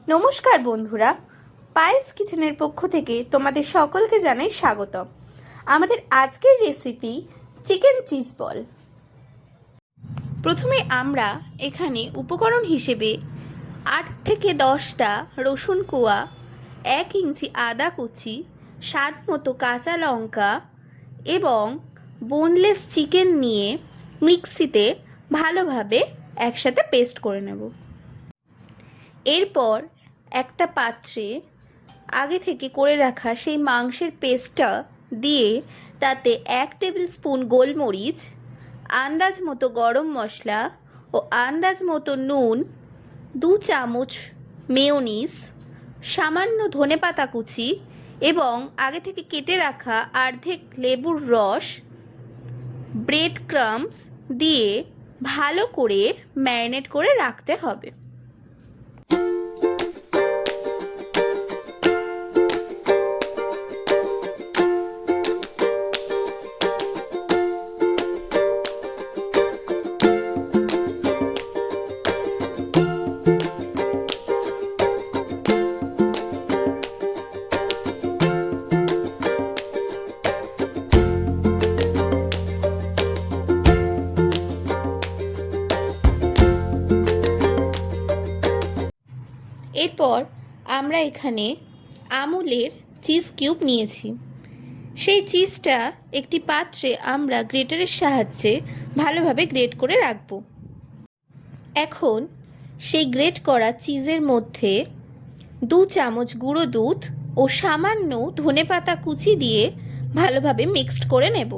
নমস্কার বন্ধুরা, পায়েলস কিচেনের পক্ষ থেকে তোমাদের সকলকে জানাই স্বাগতম। আমাদের আজকের রেসিপি চিকেন চিজ বল। প্রথমে আমরা এখানে উপকরণ হিসেবে 8 থেকে 10টা রসুন কোয়া, 1 ইঞ্চি আদা কুচি, স্বাদ মতো কাঁচা লঙ্কা এবং বোনলেস চিকেন নিয়ে মিক্সিতে ভালোভাবে একসাথে পেস্ট করে নেব। এরপর একটা পাত্রে আগে থেকে করে রাখা সেই মাংসের পেস্টটা দিয়ে তাতে 1 টেবিল স্পুন গোলমরিচ, আন্দাজ মতো গরম মশলা ও আন্দাজ মতো নুন, 2 চামচ মেয়োনিজ, সামান্য ধনেপাতা কুচি এবং আগে থেকে কেটে রাখা অর্ধেক লেবুর রস, ব্রেড ক্রাম্বস দিয়ে ভালো করে ম্যারিনেট করে রাখতে হবে। এরপর আমরা এখানে আমুলের চিজ কিউব নিয়েছি। সেই চিজটা একটি পাত্রে আমরা গ্রেটারের সাহায্যে ভালোভাবে গ্রেট করে রাখব। এখন সেই গ্রেট করা চিজের মধ্যে 2 চামচ গুঁড়ো দুধ ও সামান্য ধনেপাতা কুচি দিয়ে ভালোভাবে মিক্সড করে নেব।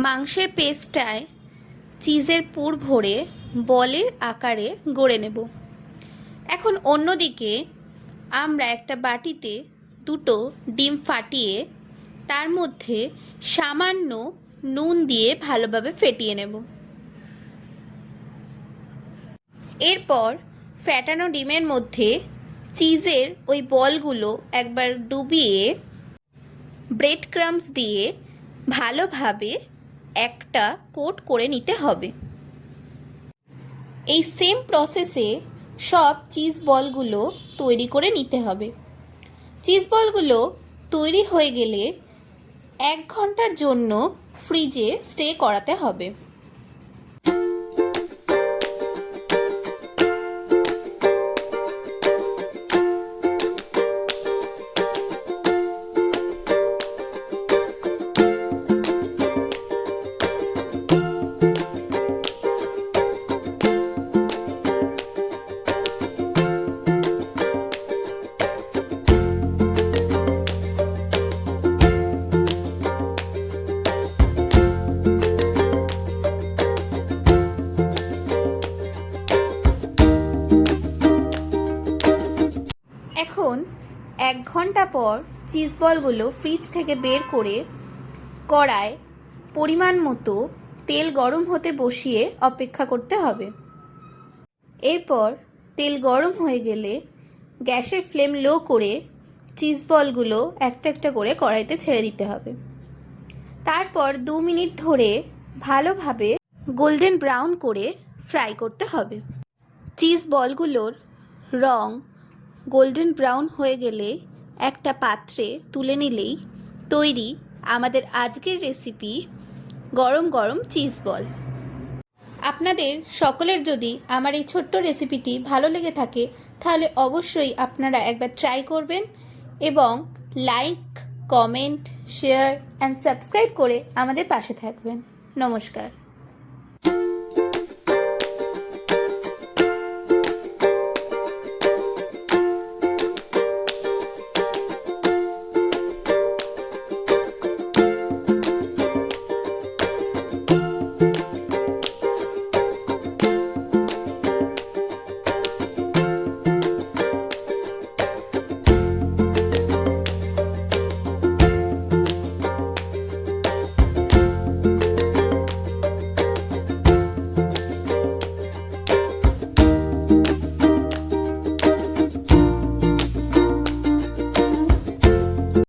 মাংসের পেস্টটায় চিজের পুর ভরে বলের আকারে গড়ে নেব। এখন অন্যদিকে আমরা একটা বাটিতে 2টো ডিম ফাটিয়ে তার মধ্যে সামান্য নুন দিয়ে ভালোভাবে ফেটিয়ে নেব। এরপর ফ্যাটানো ডিমের মধ্যে চিজের ওই বলগুলো একবার ডুবিয়ে ব্রেড ক্রাম্বস দিয়ে ভালোভাবে একটা কোট করে নিতে হবে। এই সেম প্রসেসে সব চিজ বলগুলো তৈরি করে নিতে হবে। চিজ বলগুলো তৈরি হয়ে গেলে 1 ঘন্টার জন্য ফ্রিজে স্টে করাতে হবে। এখন 1 ঘন্টা পর চিজ বলগুলো ফ্রিজ থেকে বের করে কড়ায় পরিমাণ মতো তেল গরম হতে বসিয়ে অপেক্ষা করতে হবে। এরপর তেল গরম হয়ে গেলে গ্যাসের ফ্লেম লো করে চিজ বলগুলো একটা একটা করে কড়াইতে ছেড়ে দিতে হবে। তারপর 2 মিনিট ধরে ভালোভাবে গোল্ডেন ব্রাউন করে ফ্রাই করতে হবে। চিজ বলগুলোর রং গোল্ডেন ব্রাউন হয়ে গেলে একটা পাত্রে তুলে নিলেই তৈরি আমাদের আজকের রেসিপি গরম গরম চিজ বল। আপনাদের সকলের যদি আমার এই ছোট্ট রেসিপিটি ভালো লেগে থাকে তাহলে অবশ্যই আপনারা একবার ট্রাই করবেন এবং like, comment, share and subscribe করে আমাদের পাশে থাকবেন। নমস্কার।